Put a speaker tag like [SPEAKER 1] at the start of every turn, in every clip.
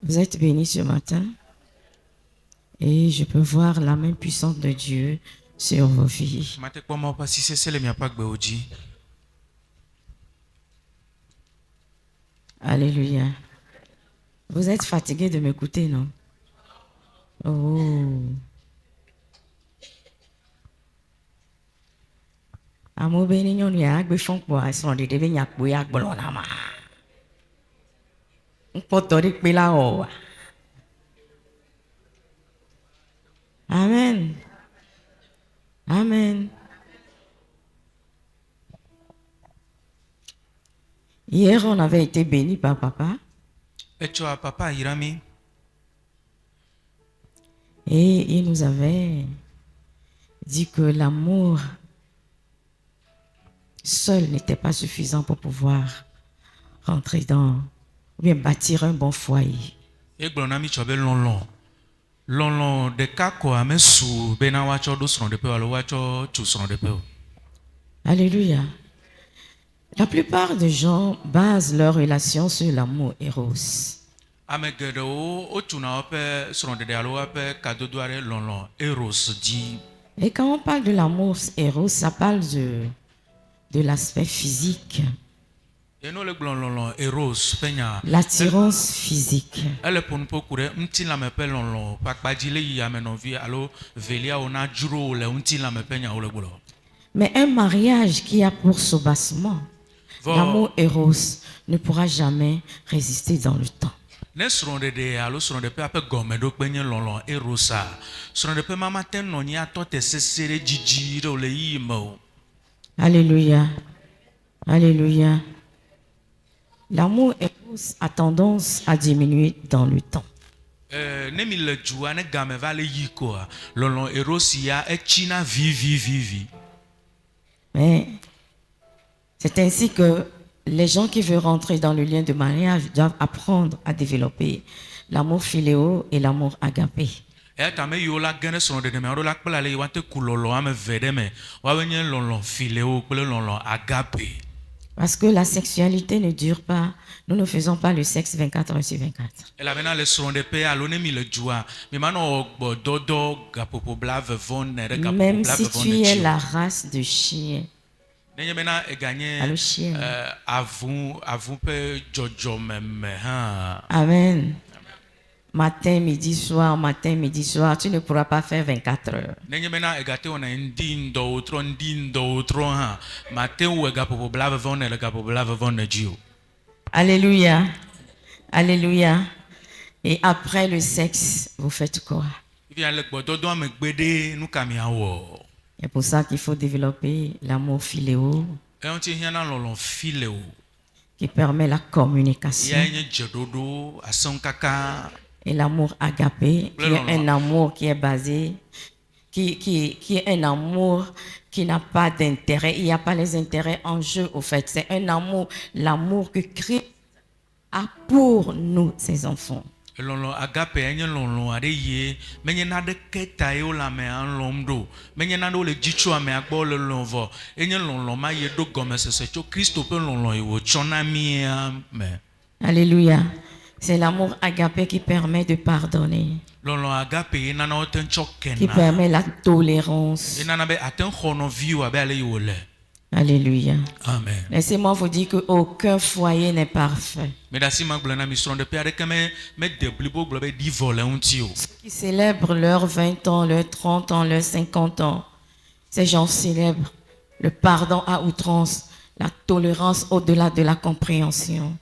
[SPEAKER 1] Vous êtes bénis ce matin et je peux voir la main puissante de Dieu sur vos vies. Alléluia. Vous êtes fatigué de m'écouter, non? Oh. Amo beni nyɔnu ya agbe fɔn kpɔ esrɔ̃ ɖeɖe be nyakpo ya gblɔ na ma. Nkpɔtɔ ɖe kpe la wɔ. Amen. Amen. Hier, on avait été bénis par papa. Et il nous avait dit que l'amour seul n'était pas suffisant pour pouvoir rentrer dans, ou bien bâtir un bon foyer. Alléluia. La plupart des gens basent leur relation sur l'amour éros. Et quand on parle de l'amour éros, ça parle de l'aspect physique. L'attirance physique. Mais un mariage qui a pour soubassement l'amour éros ne pourra jamais résister dans le temps. Alléluia. Alléluia. L'amour éros a tendance à diminuer dans le temps. Mais c'est ainsi que les gens qui veulent rentrer dans le lien de mariage doivent apprendre à développer l'amour philéo et l'amour agapé. Parce que la sexualité ne dure pas. Nous ne faisons pas le sexe 24 heures sur 24. Même si tu es la race de chien. Le chien. Amen. Matin, midi, soir, tu ne pourras pas faire 24 heures. Alléluia. Alléluia. Et après le sexe, vous faites quoi? C'est pour ça qu'il faut développer l'amour philéo qui permet la communication. Et l'amour agapé, qui est un amour qui est basé, qui est un amour qui n'a pas d'intérêt. Il n'y a pas les intérêts en jeu, au fait. C'est un amour, l'amour que Christ a pour nous, ses enfants. Alléluia. C'est l'amour agapé qui permet de pardonner, qui permet la tolérance. Alléluia.
[SPEAKER 2] Amen.
[SPEAKER 1] Laissez-moi vous dire qu'aucun foyer n'est parfait. Ceux qui célèbrent leurs 20 ans, leurs 30 ans, leurs 50 ans, ces gens célèbrent le pardon à outrance, la tolérance au-delà de la compréhension.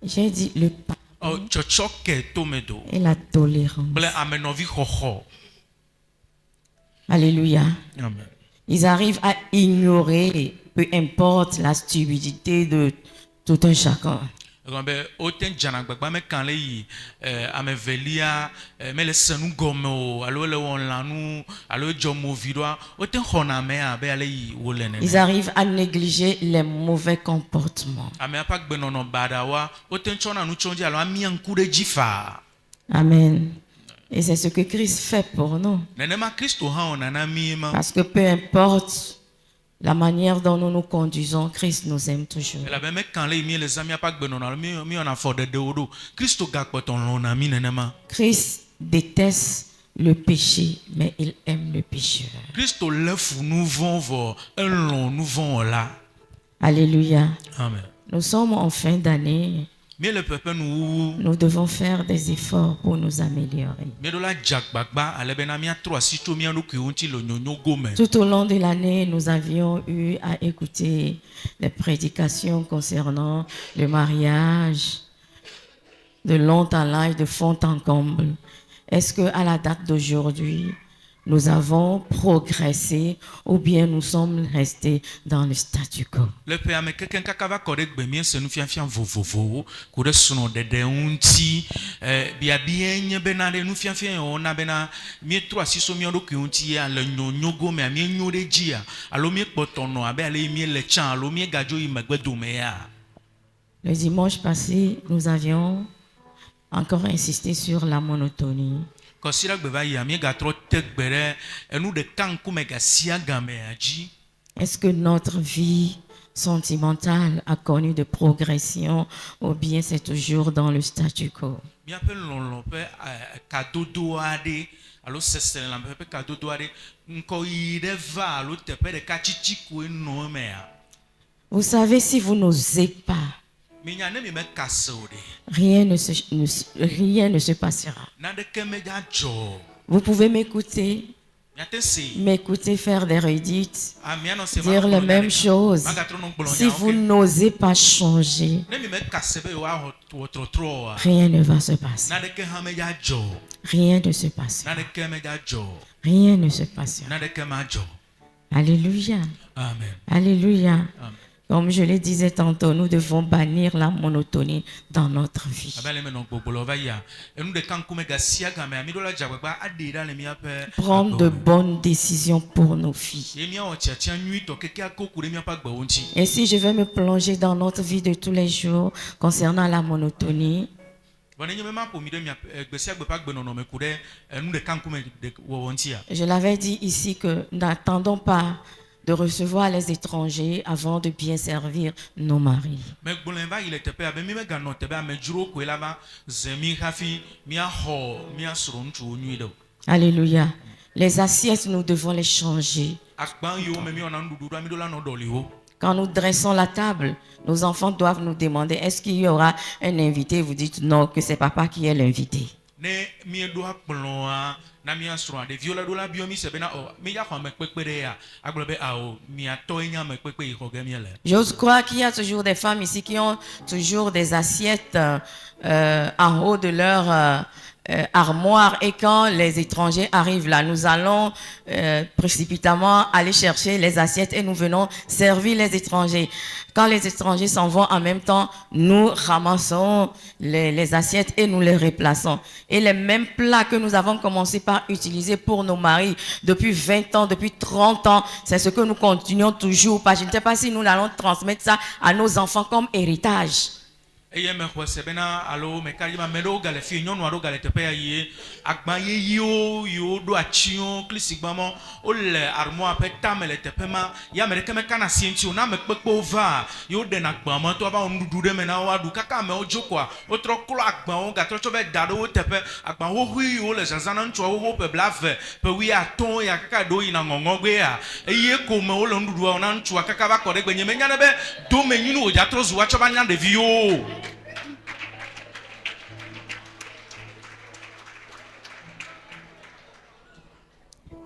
[SPEAKER 1] J'ai dit le pardon et la tolérance. Alléluia.
[SPEAKER 2] Amen.
[SPEAKER 1] Ils arrivent à ignorer, peu importe la stupidité de tout un chacun. Ils arrivent à négliger les mauvais comportements. Amen. Et c'est ce que Christ fait pour nous. Parce que peu importe la manière dont nous nous conduisons, Christ nous aime toujours. Christ déteste le péché, mais il aime le pécheur. Alléluia.
[SPEAKER 2] Amen.
[SPEAKER 1] Nous sommes en fin d'année. Nous devons faire des efforts pour nous améliorer. Tout au long de l'année, nous avions eu à écouter les prédications concernant le mariage, de long en large, de fond en comble. Est-ce qu'à la date d'aujourd'hui, nous avons progressé ou bien nous sommes restés dans le statu quo? Le dimanche passé, nous avions encore insisté sur la monotonie. Est-ce que notre vie sentimentale a connu de progression ou bien c'est toujours dans le statu quo? Vous savez, si vous n'osez pas, rien ne se passera. Vous pouvez m'écouter faire des redites, dire les mêmes choses. Si vous n'osez pas changer, rien ne va se passer. Rien ne se passera. Rien ne se passera. Alléluia.
[SPEAKER 2] Amen.
[SPEAKER 1] Alléluia.
[SPEAKER 2] Amen.
[SPEAKER 1] Comme je le disais tantôt, nous devons bannir la monotonie dans notre vie. Prendre de bonnes décisions pour nos filles. Et si je vais me plonger dans notre vie de tous les jours concernant la monotonie, je l'avais dit ici que n'attendons pas de recevoir les étrangers avant de bien servir nos maris. Alléluia. Les assiettes, nous devons les changer. Quand nous dressons la table, nos enfants doivent nous demander est-ce qu'il y aura un invité? Vous dites non, que c'est papa qui est l'invité. J'ose croire qu'il y a toujours des femmes ici qui ont toujours des assiettes en haut de leur armoire, et quand les étrangers arrivent là, nous allons précipitamment aller chercher les assiettes et nous venons servir les étrangers. Quand les étrangers s'en vont en même temps, nous ramassons les assiettes et nous les replaçons. Et les mêmes plats que nous avons commencé par utiliser pour nos maris depuis 20 ans, depuis 30 ans, c'est ce que nous continuons toujours. Je ne sais pas si nous allons transmettre ça à nos enfants comme héritage.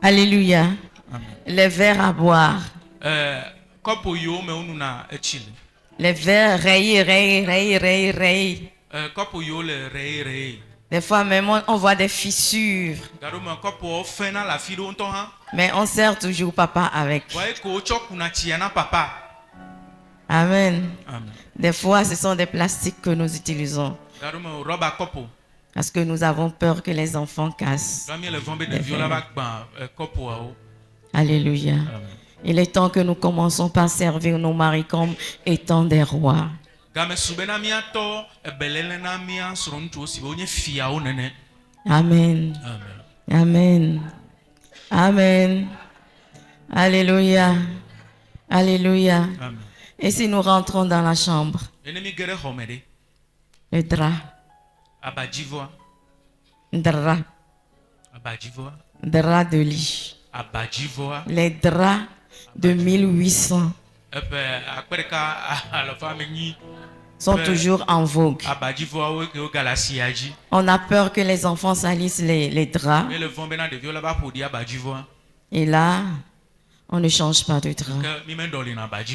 [SPEAKER 1] Alléluia.
[SPEAKER 2] Amen.
[SPEAKER 1] Les verres à boire. Les verres rayés. Des fois même on voit des fissures. Mais on sert toujours papa avec. Amen.
[SPEAKER 2] Amen.
[SPEAKER 1] Des fois ce sont des plastiques que nous utilisons. Parce que nous avons peur que les enfants cassent. Alléluia.
[SPEAKER 2] Amen.
[SPEAKER 1] Il est temps que nous commençons par servir nos maris comme étant des rois. Amen. Amen. Amen. Alléluia. Alléluia. Et si nous rentrons dans la chambre, le drap, drap de lit, les draps de 1800 sont toujours en vogue. On a peur que les enfants salissent les draps. Et là, on ne change pas de drap.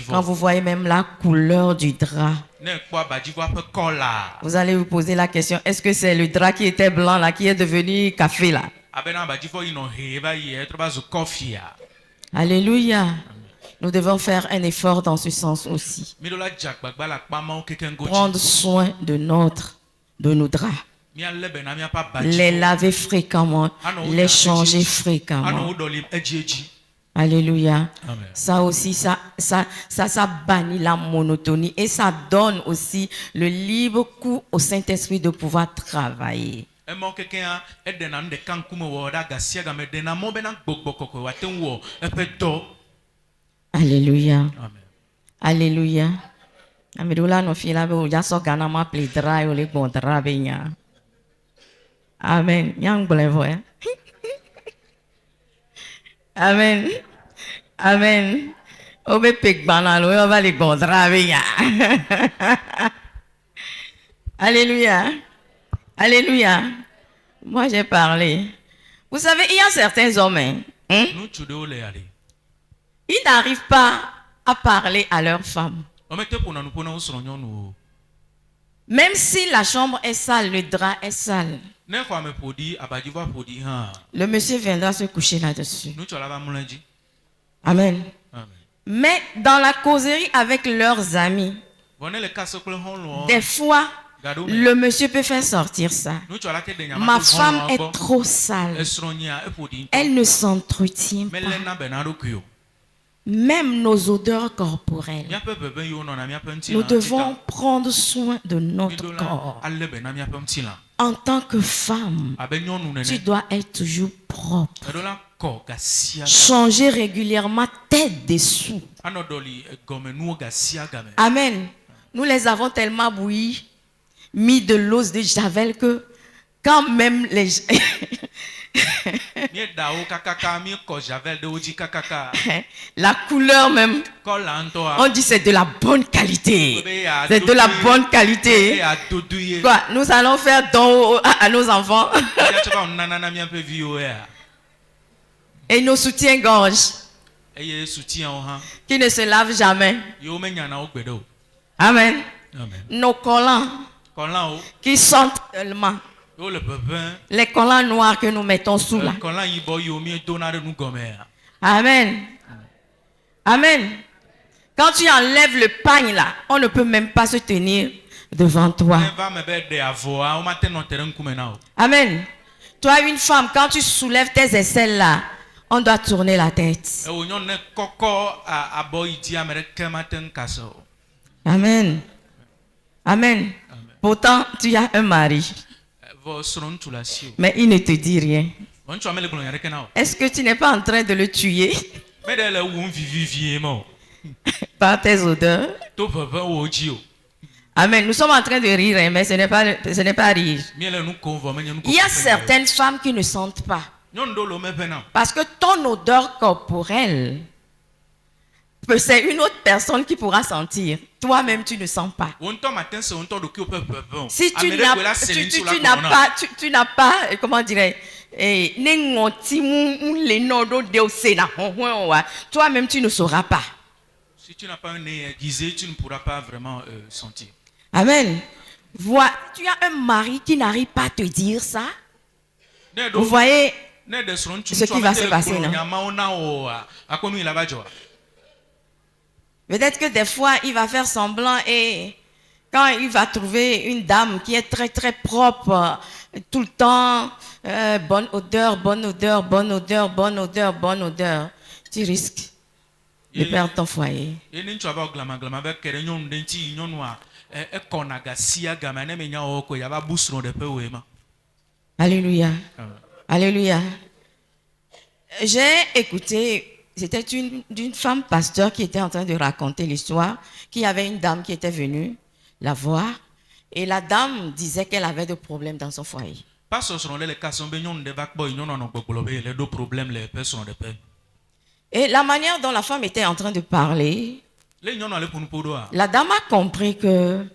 [SPEAKER 1] Quand vous voyez même la couleur du drap, vous allez vous poser la question, est-ce que c'est le drap qui était blanc là, qui est devenu café là? Alléluia. Nous devons faire un effort dans ce sens aussi. Prendre soin de nos draps. Les laver fréquemment, les changer fréquemment. Alléluia.
[SPEAKER 2] Amen.
[SPEAKER 1] Ça aussi, ça bannit la monotonie et ça donne aussi le libre cours au Saint-Esprit de pouvoir travailler. Alléluia.
[SPEAKER 2] Amen.
[SPEAKER 1] Alléluia. Amidula no fila be uja so gana ma play dry ole bon drabenya. Amen. Yang blevo ya. Amen. Amen. Obe pek banalo yo va les bon drabenya. Alléluia. Alléluia. Moi j'ai parlé. Vous savez, il y a certains hommes, hein? Ils n'arrivent pas à parler à leur femme. Même si la chambre est sale, le drap est sale, le monsieur viendra se coucher là-dessus. Amen. Mais dans la causerie avec leurs amis, des fois, le monsieur peut faire sortir ça. Ma femme est trop sale. Elle ne s'entretient pas. Même nos odeurs corporelles. Nous devons prendre soin de notre corps. En tant que femme, tu dois être toujours propre. Changer régulièrement tes dessous. Amen. Nous les avons tellement bouillis, mis de l'eau de javel que quand même les... La couleur même, on dit c'est de la bonne qualité. C'est de la bonne qualité. Quoi, nous allons faire don à nos enfants. Et nos soutiens-gorge qui ne se lavent jamais. Amen. Nos collants qui sentent tellement. Les collants noirs que nous mettons sous là. Amen. Amen. Quand tu enlèves le pagne là, on ne peut même pas se tenir devant toi. Amen. Toi, une femme, quand tu soulèves tes aisselles là, on doit tourner la tête. Amen. Amen. Pourtant, tu as un mari. Mais il ne te dit rien. Est-ce que tu n'es pas en train de le tuer par tes odeurs? Amen. Nous sommes en train de rire, mais ce n'est pas rire. Il y a certaines femmes qui ne sentent pas. Parce que ton odeur corporelle, c'est une autre personne qui pourra sentir. Toi-même, tu ne sens pas. Si tu n'as pas, comment dirais toi-même, tu ne sauras pas.
[SPEAKER 2] Si tu n'as pas un nez aiguisé, tu ne pourras pas vraiment sentir.
[SPEAKER 1] Amen. Tu as un mari qui n'arrive pas à te dire ça. Vous voyez ce qui va se passer, non? Peut-être que des fois, il va faire semblant et quand il va trouver une dame qui est très très propre, tout le temps, bonne odeur, bonne odeur, bonne odeur, bonne odeur, bonne odeur, tu risques de perdre ton foyer. Alléluia.
[SPEAKER 2] Amen.
[SPEAKER 1] Alléluia. J'ai écouté, c'était d'une femme pasteur qui était en train de raconter l'histoire, qu'il y avait une dame qui était venue la voir et la dame disait qu'elle avait des problèmes dans son foyer.
[SPEAKER 2] Pasteur sur les cas sont bénis de vac boy non non les deux problèmes les personnes de paix.
[SPEAKER 1] Et la manière dont la femme était en train de parler,
[SPEAKER 2] Les non aller pour nous podoa.
[SPEAKER 1] la dame a compris que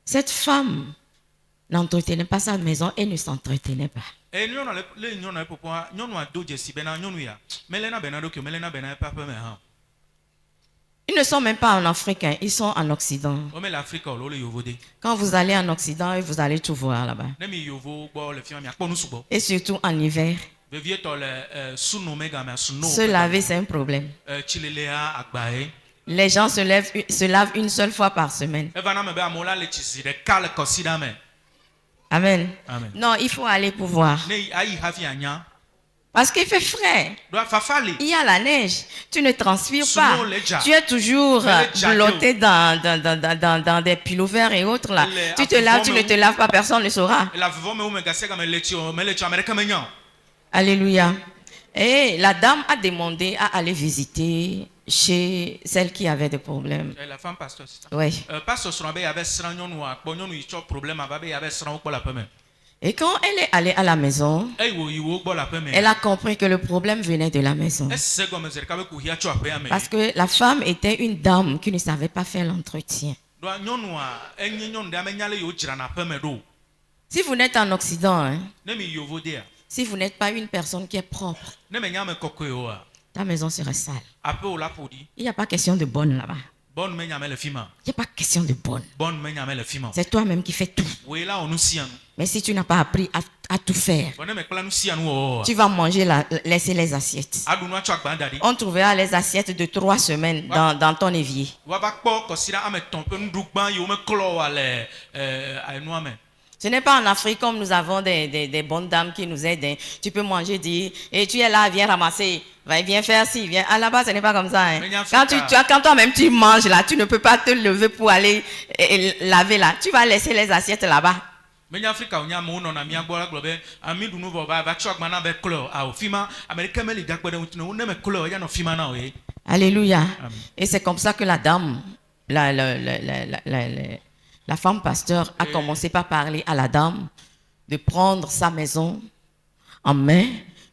[SPEAKER 1] cette femme n'entretenait pas sa maison et ne s'entretenait pas.
[SPEAKER 2] Et non les non aller pour quoi non a do jesi bena non ya. Melena benado que melena bena pas peu mais ha.
[SPEAKER 1] Ils ne sont même pas en Afrique, hein, ils sont en Occident.
[SPEAKER 2] O mais l'Afrique o le yovode.
[SPEAKER 1] Quand vous allez en Occident, vous allez tout voir là-bas.
[SPEAKER 2] Ne mi yovo bo le fia mi akpo nous subo.
[SPEAKER 1] Et surtout en hiver.
[SPEAKER 2] Vevie to le sunu mega mais sunu.
[SPEAKER 1] Se laver, c'est un problème.
[SPEAKER 2] Chilelea agbae.
[SPEAKER 1] Les gens se lavent une seule fois par semaine.
[SPEAKER 2] Evana me be amola le chisi de kale kosida me.
[SPEAKER 1] Amen.
[SPEAKER 2] Amen.
[SPEAKER 1] Non, il faut aller pour voir.
[SPEAKER 2] Ne ayi hafi anya.
[SPEAKER 1] Parce qu'il fait frais.
[SPEAKER 2] Doit fafali.
[SPEAKER 1] Il y a la neige. Tu ne transpires pas.
[SPEAKER 2] Sous les jas.
[SPEAKER 1] Tu es toujours
[SPEAKER 2] Mais les jas,
[SPEAKER 1] blotté dans des pullovers et autres là.
[SPEAKER 2] Les
[SPEAKER 1] Tu te laves, tu ne
[SPEAKER 2] affrontements
[SPEAKER 1] te laves pas, personne ne saura.
[SPEAKER 2] La vivant me ou me gasser comme le tio américain mignon.
[SPEAKER 1] Alléluia. Et la dame a demandé à aller visiter chez celle qui avait des problèmes.
[SPEAKER 2] La femme pasteur c'est ça.
[SPEAKER 1] Oui.
[SPEAKER 2] Pasteur sur avait avait sran nyonu a po nyonu icho problème avait avait sran ko la peme.
[SPEAKER 1] Et quand elle est allée à la maison,
[SPEAKER 2] Eh wo iwo gbo la peme.
[SPEAKER 1] elle a compris que le problème venait de la maison.
[SPEAKER 2] Esse go me zerka be ku hia cho ape ame.
[SPEAKER 1] Parce que la femme était une dame qui ne savait pas faire l'entretien.
[SPEAKER 2] Do nyonu a enye nyonu de amenyale yo jira na peme do.
[SPEAKER 1] Si vous n'êtes en Occident, hein,
[SPEAKER 2] Ne mi yovo de a.
[SPEAKER 1] si vous n'êtes pas une personne qui est propre,
[SPEAKER 2] Ne me nyame kokoyo a.
[SPEAKER 1] ta maison sera sale.
[SPEAKER 2] Ape o la podi.
[SPEAKER 1] Il n'y a pas question de bonne là-bas.
[SPEAKER 2] Bonne me nyame le fima.
[SPEAKER 1] Il n'y a pas question de bonne.
[SPEAKER 2] Bonne me nyame le fima.
[SPEAKER 1] C'est toi-même qui fais tout.
[SPEAKER 2] We la onu sianu.
[SPEAKER 1] Mais si tu n'as pas appris à tout faire,
[SPEAKER 2] Bonne me kla nu sianu o.
[SPEAKER 1] tu vas manger, laisser les assiettes.
[SPEAKER 2] Adu nu acho agba dadi.
[SPEAKER 1] On trouvera les assiettes de 3 semaines dans ton évier.
[SPEAKER 2] Wa ba kpo kosira ame ton pe ndugban yo me klo wa le anu ame.
[SPEAKER 1] Ce n'est pas en Afrique comme nous avons des bonnes dames qui nous aident. Hein. Tu peux manger, dire, et tu es là, viens ramasser, viens faire ci, viens. Ah, là-bas, ce n'est pas comme ça. Hein. Quand toi-même tu manges là, tu ne peux pas te lever pour aller laver là. Tu vas laisser les assiettes là-bas.
[SPEAKER 2] Mais en Afrique, on y a mon on a mis à boire la globe. Ami du nouveau va choc maintenant avec couleur. Ah, au fima, américain mais les gars quoi on ne met couleur, il y a no fima na oui.
[SPEAKER 1] Alléluia.
[SPEAKER 2] Amen.
[SPEAKER 1] Et c'est comme ça que la dame, la femme pasteur a commencé par parler à la dame de prendre sa maison en main,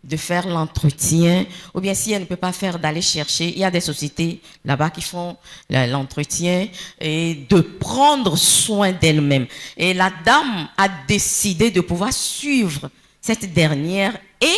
[SPEAKER 1] de faire l'entretien, ou bien si elle ne peut pas faire, d'aller chercher. Il y a des sociétés là-bas qui font l'entretien et de prendre soin d'elle-même. Et la dame a décidé de pouvoir suivre cette dernière et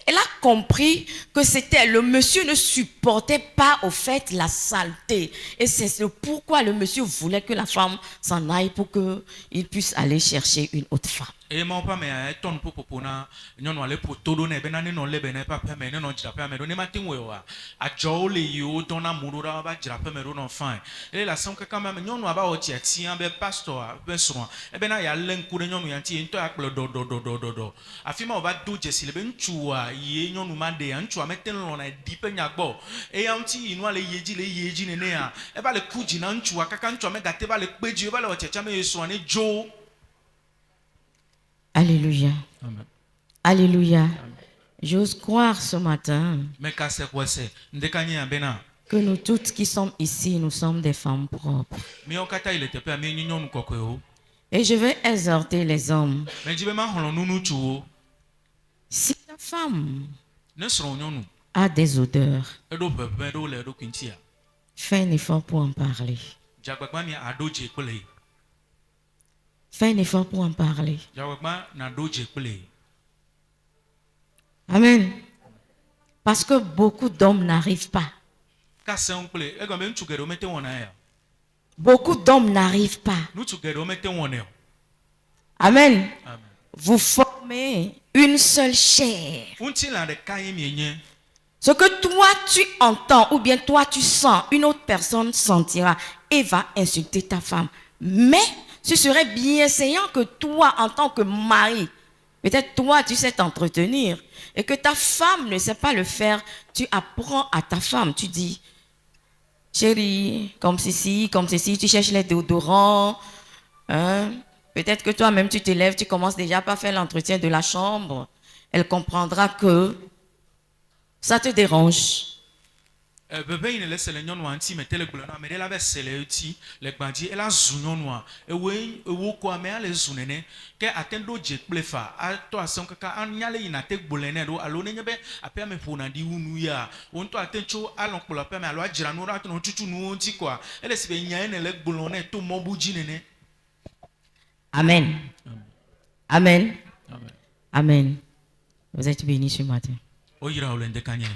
[SPEAKER 1] elle a compris que c'était le monsieur ne supportait pas au fait la saleté. Et c'est pourquoi le monsieur voulait que la femme s'en aille pour qu'il puisse aller chercher une autre femme.
[SPEAKER 2] Et mon pas mais ton popo na nyonu ale po todo na be na ne no le be na pa pa me ne no jira pa me do ne matin we wa a jole yo don na murura ba jira pa me do no fine. Et la son kaka me nyonu aba o ti ati an be pastor be so e be na ya lenku ne nyonu yanti nto akplo do. Afima o ba do jesi le be ntu a ye nyonu ma de ntu a meten lo na di pe nyagbo. E yanti inu ale yeji ne a e ba le kuji na ntu a kaka ntu a me gate ba le peji e ba le o checha me so ani jo.
[SPEAKER 1] Alléluia.
[SPEAKER 2] Amen.
[SPEAKER 1] Alléluia. J'ose croire ce matin que nous toutes qui sommes ici, nous sommes des femmes propres. Et je vais exhorter les hommes. Si ta femme a des odeurs, fais un effort pour en parler. Fais un effort pour en parler. Amen. Parce que beaucoup d'hommes n'arrivent pas. Beaucoup d'hommes n'arrivent pas. Amen. Vous formez une seule chair. Ce que toi tu entends ou bien toi tu sens, une autre personne sentira et va insulter ta femme. Mais ce serait bienséant que toi, en tant que mari, peut-être toi, tu sais t'entretenir et que ta femme ne sait pas le faire. Tu apprends à ta femme, tu dis, chérie, comme ceci, tu cherches les déodorants, hein, peut-être que toi-même tu te lèves, tu commences déjà par faire l'entretien de la chambre. Elle comprendra que ça te dérange.
[SPEAKER 2] Bebe yi ne le se le nyɔnua ŋuti me te le gblɔ na ame ɖe la be se le ŋuti le gbadzi ela zu nyɔnua ewo ko amea le zu nene ke ate ɖo dze kple fa atɔ asem kaka anya le yina te gbolẽ ne ɖo alo nenye be aƒea me ƒona ɖi wu nu ya wo ŋutɔ ate tso alɔ kplɔ aƒea me alo adzra nu ɖo ate nɔ tutu nuwo ŋuti koa ele si be nya ne le gblɔ ne to mɔbu dzi nene.
[SPEAKER 1] Amen. Amen. Amen. Vous êtes bénis ce matin.
[SPEAKER 2] O yira wo le ŋdeka nye.